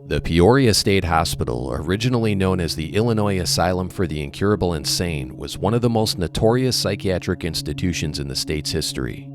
The Peoria State Hospital, originally known as the Illinois Asylum for the Incurable Insane, was one of the most notorious psychiatric institutions in the state's history.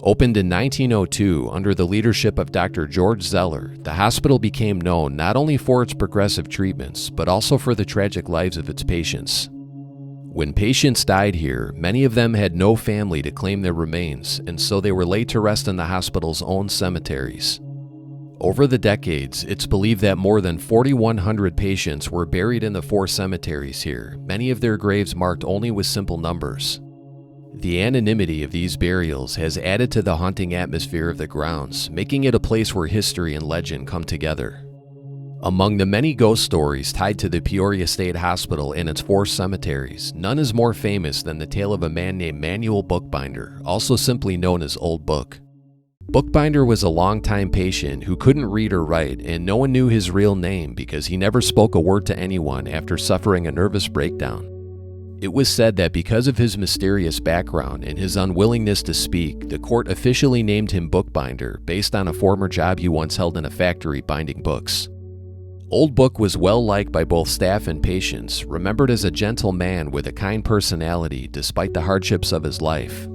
Opened in 1902 under the leadership of Dr. George Zeller, the hospital became known not only for its progressive treatments, but also for the tragic lives of its patients. When patients died here, many of them had no family to claim their remains, and so they were laid to rest in the hospital's own cemeteries. Over the decades, it's believed that more than 4,100 patients were buried in the 4 cemeteries here, many of their graves marked only with simple numbers. The anonymity of these burials has added to the haunting atmosphere of the grounds, making it a place where history and legend come together. Among the many ghost stories tied to the Peoria State Hospital and its 4 cemeteries, none is more famous than the tale of a man named Manual Bookbinder, also simply known as Old Book. Bookbinder was a longtime patient who couldn't read or write, and no one knew his real name because he never spoke a word to anyone after suffering a nervous breakdown. It was said that because of his mysterious background and his unwillingness to speak, the court officially named him Bookbinder based on a former job he once held in a factory binding books. Old Book was well liked by both staff and patients, remembered as a gentle man with a kind personality despite the hardships of his life.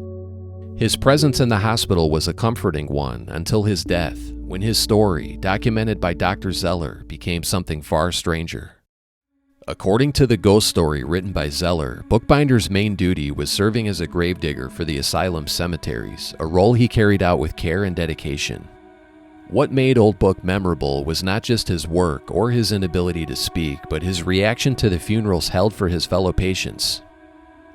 His presence in the hospital was a comforting one until his death, when his story, documented by Dr. Zeller, became something far stranger. According to the ghost story written by Zeller, Bookbinder's main duty was serving as a gravedigger for the Asylum Cemeteries, a role he carried out with care and dedication. What made Old Book memorable was not just his work or his inability to speak, but his reaction to the funerals held for his fellow patients.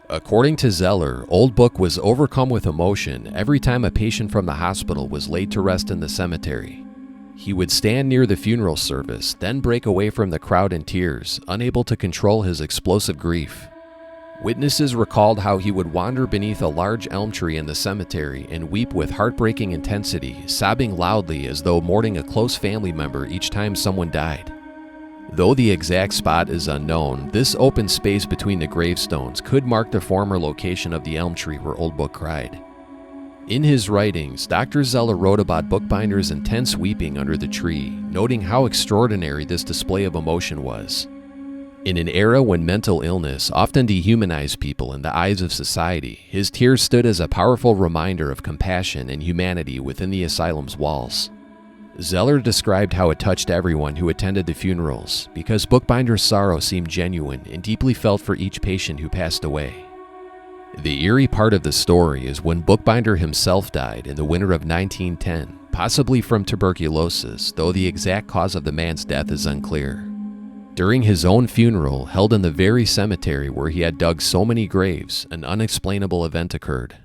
According to Zeller, Old Book was overcome with emotion every time a patient from the hospital was laid to rest in the cemetery. He would stand near the funeral service, then break away from the crowd in tears, unable to control his explosive grief. Witnesses recalled how he would wander beneath a large elm tree in the cemetery and weep with heartbreaking intensity, sobbing loudly as though mourning a close family member each time someone died. Though the exact spot is unknown, this open space between the gravestones could mark the former location of the elm tree where Old Book cried. In his writings, Dr. Zeller wrote about Bookbinder's intense weeping under the tree, noting how extraordinary this display of emotion was. In an era when mental illness often dehumanized people in the eyes of society, his tears stood as a powerful reminder of compassion and humanity within the asylum's walls. Zeller described how it touched everyone who attended the funerals, because Bookbinder's sorrow seemed genuine and deeply felt for each patient who passed away. The eerie part of the story is when Bookbinder himself died in the winter of 1910, possibly from tuberculosis, though the exact cause of the man's death is unclear. During his own funeral, held in the very cemetery where he had dug so many graves, an unexplainable event occurred.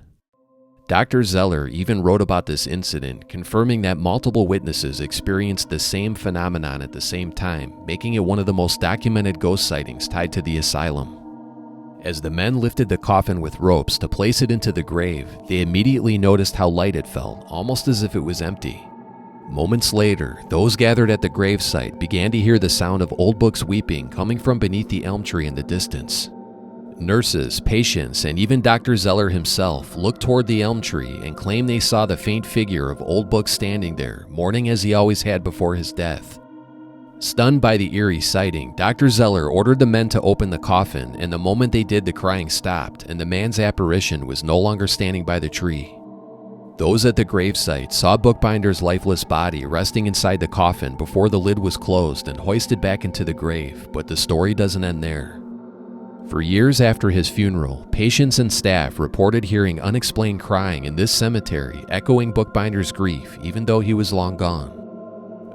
Dr. Zeller even wrote about this incident, confirming that multiple witnesses experienced the same phenomenon at the same time, making it one of the most documented ghost sightings tied to the asylum. As the men lifted the coffin with ropes to place it into the grave, they immediately noticed how light it felt, almost as if it was empty. Moments later, those gathered at the gravesite began to hear the sound of Old Book's weeping coming from beneath the elm tree in the distance. Nurses, patients, and even Dr. Zeller himself looked toward the elm tree and claimed they saw the faint figure of Old Book standing there, mourning as he always had before his death. Stunned by the eerie sighting, Dr. Zeller ordered the men to open the coffin, and the moment they did, the crying stopped, and the man's apparition was no longer standing by the tree. Those at the gravesite saw Bookbinder's lifeless body resting inside the coffin before the lid was closed and hoisted back into the grave, but the story doesn't end there. For years after his funeral, patients and staff reported hearing unexplained crying in this cemetery, echoing Bookbinder's grief even though he was long gone.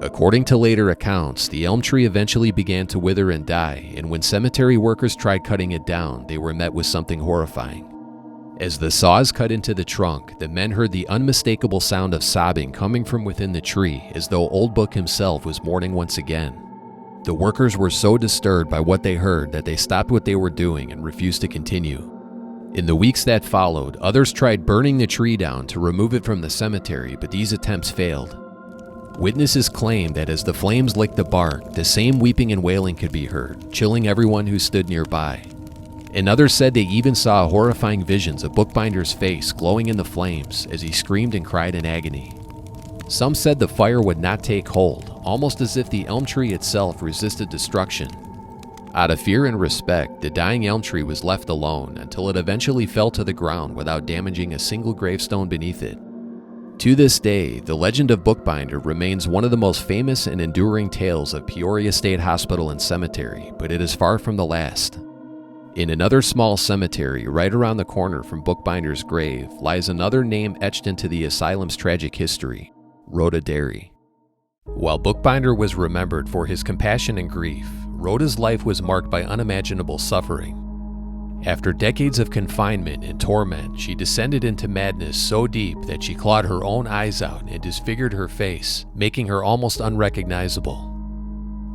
According to later accounts, the elm tree eventually began to wither and die, and when cemetery workers tried cutting it down, they were met with something horrifying. As the saws cut into the trunk, the men heard the unmistakable sound of sobbing coming from within the tree, as though Old Book himself was mourning once again. The workers were so disturbed by what they heard that they stopped what they were doing and refused to continue. In the weeks that followed, others tried burning the tree down to remove it from the cemetery, but these attempts failed. Witnesses claimed that as the flames licked the bark, the same weeping and wailing could be heard, chilling everyone who stood nearby. And others said they even saw horrifying visions of Bookbinder's face glowing in the flames as he screamed and cried in agony. Some said the fire would not take hold, almost as if the elm tree itself resisted destruction. Out of fear and respect, the dying elm tree was left alone until it eventually fell to the ground without damaging a single gravestone beneath it. To this day, the legend of Bookbinder remains one of the most famous and enduring tales of Peoria State Hospital and Cemetery, but it is far from the last. In another small cemetery right around the corner from Bookbinder's grave lies another name etched into the asylum's tragic history, Rhoda Derry. While Bookbinder was remembered for his compassion and grief, Rhoda's life was marked by unimaginable suffering. After decades of confinement and torment, she descended into madness so deep that she clawed her own eyes out and disfigured her face, making her almost unrecognizable.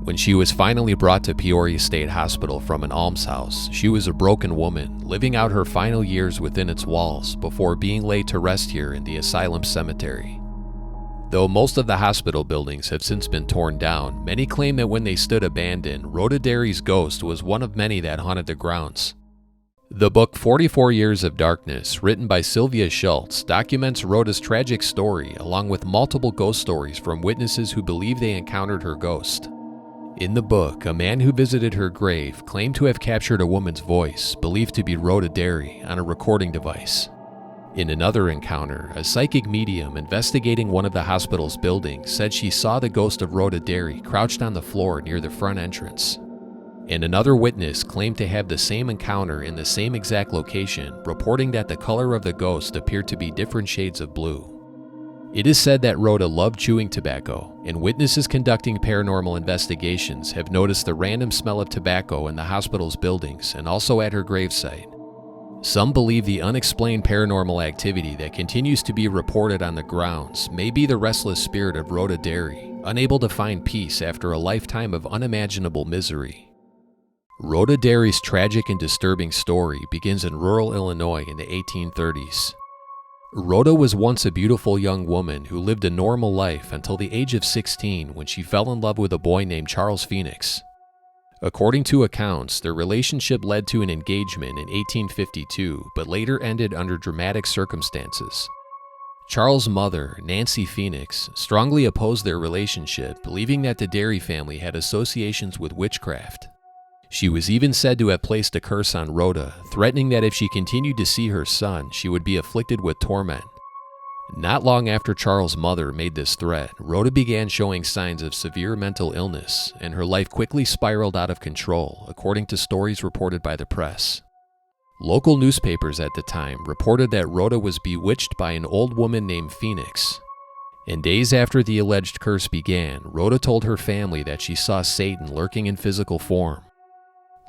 When she was finally brought to Peoria State Hospital from an almshouse, she was a broken woman, living out her final years within its walls before being laid to rest here in the Asylum Cemetery. Though most of the hospital buildings have since been torn down, many claim that when they stood abandoned, Rhoda Derry's ghost was one of many that haunted the grounds. The book 44 Years of Darkness, written by Sylvia Schultz, documents Rhoda's tragic story along with multiple ghost stories from witnesses who believe they encountered her ghost. In the book, a man who visited her grave claimed to have captured a woman's voice, believed to be Rhoda Derry, on a recording device. In another encounter, a psychic medium investigating one of the hospital's buildings said she saw the ghost of Rhoda Derry crouched on the floor near the front entrance. And another witness claimed to have the same encounter in the same exact location, reporting that the color of the ghost appeared to be different shades of blue. It is said that Rhoda loved chewing tobacco, and witnesses conducting paranormal investigations have noticed the random smell of tobacco in the hospital's buildings and also at her gravesite. Some believe the unexplained paranormal activity that continues to be reported on the grounds may be the restless spirit of Rhoda Derry, unable to find peace after a lifetime of unimaginable misery. Rhoda Derry's tragic and disturbing story begins in rural Illinois in the 1830s. Rhoda was once a beautiful young woman who lived a normal life until the age of 16 when she fell in love with a boy named Charles Phoenix. According to accounts, their relationship led to an engagement in 1852, but later ended under dramatic circumstances. Charles' mother, Nancy Phoenix, strongly opposed their relationship, believing that the Derry family had associations with witchcraft. She was even said to have placed a curse on Rhoda, threatening that if she continued to see her son, she would be afflicted with torment. Not long after Charles' mother made this threat, Rhoda began showing signs of severe mental illness, and her life quickly spiraled out of control, according to stories reported by the press. Local newspapers at the time reported that Rhoda was bewitched by an old woman named Phoenix. And days after the alleged curse began, Rhoda told her family that she saw Satan lurking in physical form.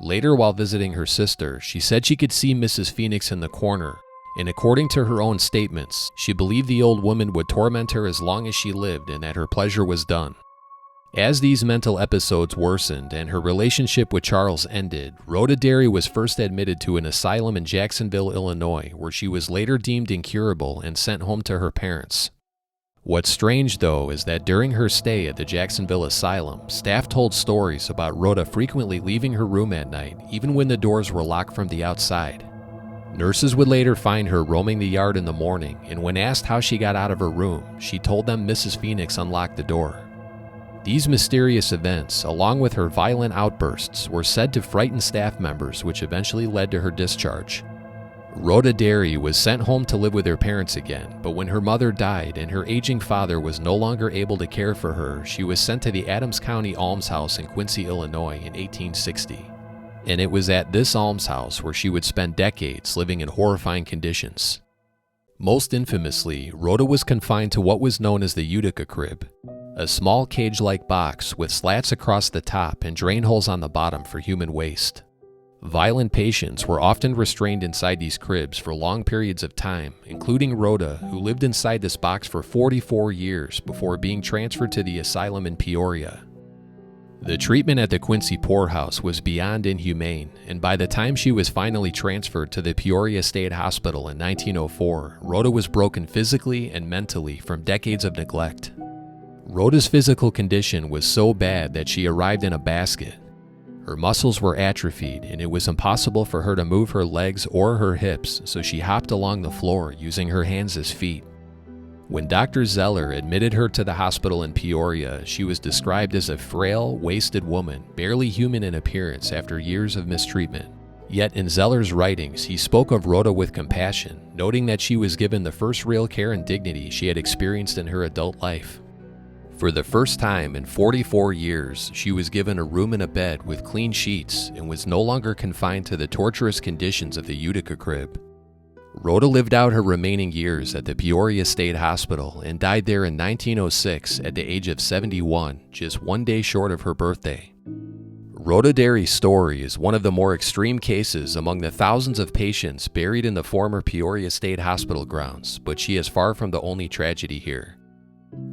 Later, while visiting her sister, she said she could see Mrs. Phoenix in the corner, and according to her own statements, she believed the old woman would torment her as long as she lived and that her pleasure was done. As these mental episodes worsened and her relationship with Charles ended, Rhoda Derry was first admitted to an asylum in Jacksonville, Illinois, where she was later deemed incurable and sent home to her parents. What's strange, though, is that during her stay at the Jacksonville Asylum, staff told stories about Rhoda frequently leaving her room at night, even when the doors were locked from the outside. Nurses would later find her roaming the yard in the morning, and when asked how she got out of her room, she told them Mrs. Phoenix unlocked the door. These mysterious events, along with her violent outbursts, were said to frighten staff members, which eventually led to her discharge. Rhoda Derry was sent home to live with her parents again, but when her mother died and her aging father was no longer able to care for her, she was sent to the Adams County Almshouse in Quincy, Illinois in 1860. And it was at this almshouse where she would spend decades living in horrifying conditions. Most infamously, Rhoda was confined to what was known as the Utica crib, a small cage-like box with slats across the top and drain holes on the bottom for human waste. Violent patients were often restrained inside these cribs for long periods of time, including Rhoda, who lived inside this box for 44 years before being transferred to the asylum in Peoria. The treatment at the Quincy poorhouse was beyond inhumane, and by the time she was finally transferred to the Peoria State Hospital in 1904, Rhoda was broken physically and mentally from decades of neglect. Rhoda's physical condition was so bad that she arrived in a basket. Her muscles were atrophied, and it was impossible for her to move her legs or her hips, so she hopped along the floor using her hands as feet. When Dr. Zeller admitted her to the hospital in Peoria, she was described as a frail, wasted woman, barely human in appearance after years of mistreatment. Yet in Zeller's writings, he spoke of Rhoda with compassion, noting that she was given the first real care and dignity she had experienced in her adult life. For the first time in 44 years, she was given a room and a bed with clean sheets and was no longer confined to the torturous conditions of the Utica crib. Rhoda lived out her remaining years at the Peoria State Hospital and died there in 1906 at the age of 71, just one day short of her birthday. Rhoda Derry's story is one of the more extreme cases among the thousands of patients buried in the former Peoria State Hospital grounds, but she is far from the only tragedy here.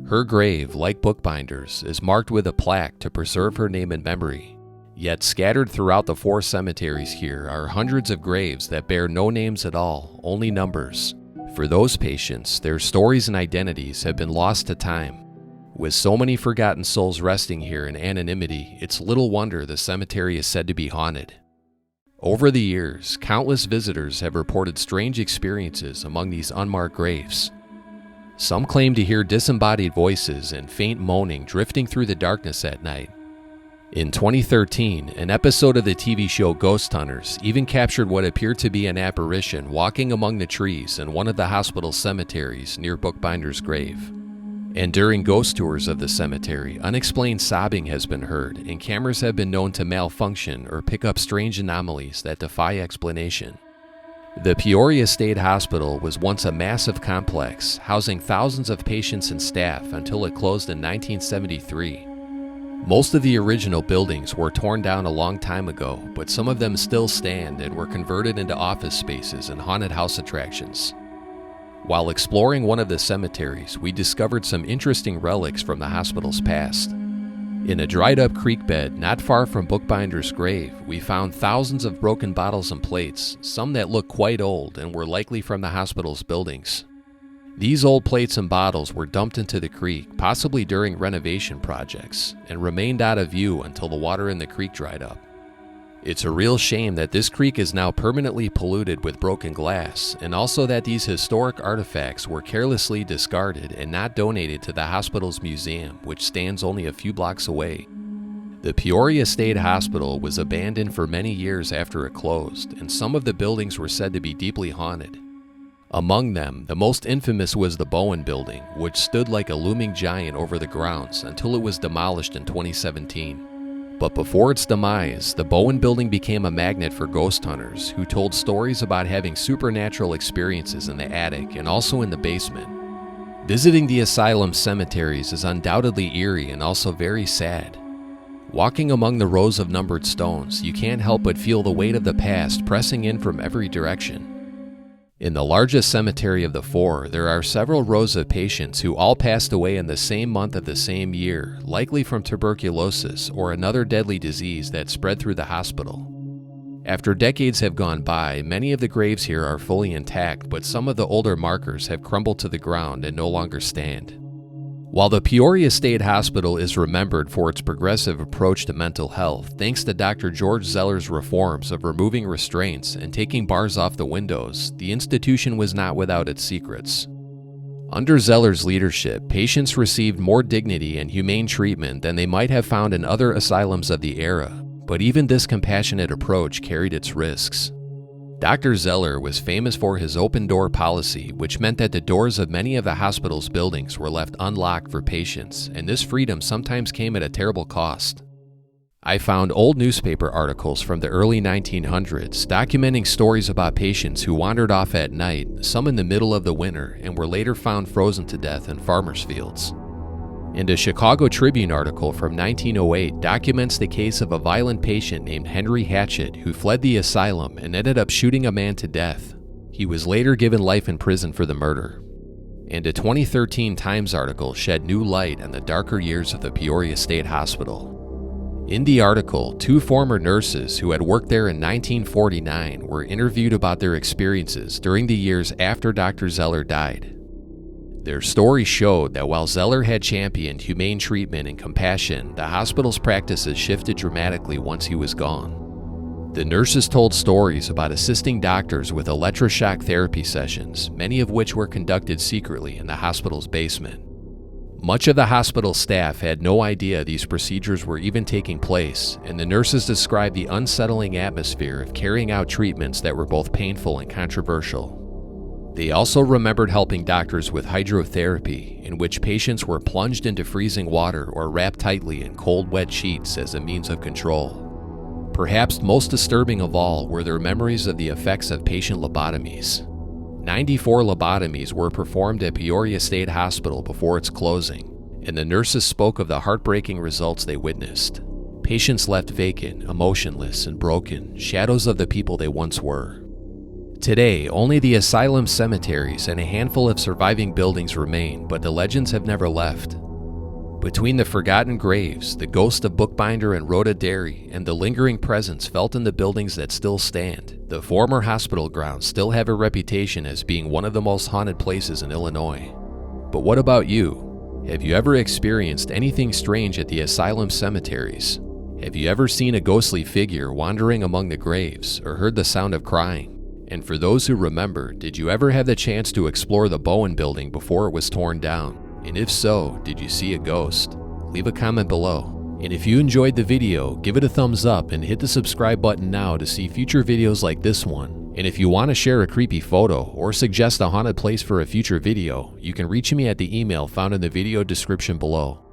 Her grave, like Bookbinder's, is marked with a plaque to preserve her name and memory. Yet scattered throughout the 4 cemeteries here are hundreds of graves that bear no names at all, only numbers. For those patients, their stories and identities have been lost to time. With so many forgotten souls resting here in anonymity, it's little wonder the cemetery is said to be haunted. Over the years, countless visitors have reported strange experiences among these unmarked graves. Some claim to hear disembodied voices and faint moaning drifting through the darkness at night. In 2013, an episode of the TV show Ghost Hunters even captured what appeared to be an apparition walking among the trees in one of the hospital's cemeteries near Bookbinder's grave. And during ghost tours of the cemetery, unexplained sobbing has been heard, and cameras have been known to malfunction or pick up strange anomalies that defy explanation. The Peoria State Hospital was once a massive complex, housing thousands of patients and staff until it closed in 1973. Most of the original buildings were torn down a long time ago, but some of them still stand and were converted into office spaces and haunted house attractions. While exploring one of the cemeteries, we discovered some interesting relics from the hospital's past. In a dried-up creek bed not far from Bookbinder's grave, we found thousands of broken bottles and plates, some that looked quite old and were likely from the hospital's buildings. These old plates and bottles were dumped into the creek, possibly during renovation projects, and remained out of view until the water in the creek dried up. It's a real shame that this creek is now permanently polluted with broken glass, and also that these historic artifacts were carelessly discarded and not donated to the hospital's museum, which stands only a few blocks away. The Peoria State Hospital was abandoned for many years after it closed, and some of the buildings were said to be deeply haunted. Among them, the most infamous was the Bowen Building, which stood like a looming giant over the grounds until it was demolished in 2017. But before its demise, the Bowen Building became a magnet for ghost hunters who told stories about having supernatural experiences in the attic and also in the basement. Visiting the Asylum cemeteries is undoubtedly eerie and also very sad. Walking among the rows of numbered stones, you can't help but feel the weight of the past pressing in from every direction. In the largest cemetery of the 4, there are several rows of patients who all passed away in the same month of the same year, likely from tuberculosis or another deadly disease that spread through the hospital. After decades have gone by, many of the graves here are fully intact, but some of the older markers have crumbled to the ground and no longer stand. While the Peoria State Hospital is remembered for its progressive approach to mental health, thanks to Dr. George Zeller's reforms of removing restraints and taking bars off the windows, the institution was not without its secrets. Under Zeller's leadership, patients received more dignity and humane treatment than they might have found in other asylums of the era, but even this compassionate approach carried its risks. Dr. Zeller was famous for his open-door policy, which meant that the doors of many of the hospital's buildings were left unlocked for patients, and this freedom sometimes came at a terrible cost. I found old newspaper articles from the early 1900s documenting stories about patients who wandered off at night, some in the middle of the winter, and were later found frozen to death in farmers' fields. And a Chicago Tribune article from 1908 documents the case of a violent patient named Henry Hatchett who fled the asylum and ended up shooting a man to death. He was later given life in prison for the murder. And a 2013 Times article shed new light on the darker years of the Peoria State Hospital. In the article, 2 former nurses who had worked there in 1949 were interviewed about their experiences during the years after Dr. Zeller died. Their story showed that while Zeller had championed humane treatment and compassion, the hospital's practices shifted dramatically once he was gone. The nurses told stories about assisting doctors with electroshock therapy sessions, many of which were conducted secretly in the hospital's basement. Much of the hospital staff had no idea these procedures were even taking place, and the nurses described the unsettling atmosphere of carrying out treatments that were both painful and controversial. They also remembered helping doctors with hydrotherapy, in which patients were plunged into freezing water or wrapped tightly in cold, wet sheets as a means of control. Perhaps most disturbing of all were their memories of the effects of patient lobotomies. 94 lobotomies were performed at Peoria State Hospital before its closing, and the nurses spoke of the heartbreaking results they witnessed. Patients left vacant, emotionless, and broken, shadows of the people they once were. Today, only the Asylum, Cemeteries, and a handful of surviving buildings remain, but the legends have never left. Between the forgotten graves, the ghost of Bookbinder and Rhoda Derry, and the lingering presence felt in the buildings that still stand, the former hospital grounds still have a reputation as being one of the most haunted places in Illinois. But what about you? Have you ever experienced anything strange at the Asylum Cemeteries? Have you ever seen a ghostly figure wandering among the graves, or heard the sound of crying? And for those who remember, did you ever have the chance to explore the Bowen building before it was torn down? And if so, did you see a ghost? Leave a comment below. And if you enjoyed the video, give it a thumbs up and hit the subscribe button now to see future videos like this one. And if you want to share a creepy photo or suggest a haunted place for a future video, you can reach me at the email found in the video description below.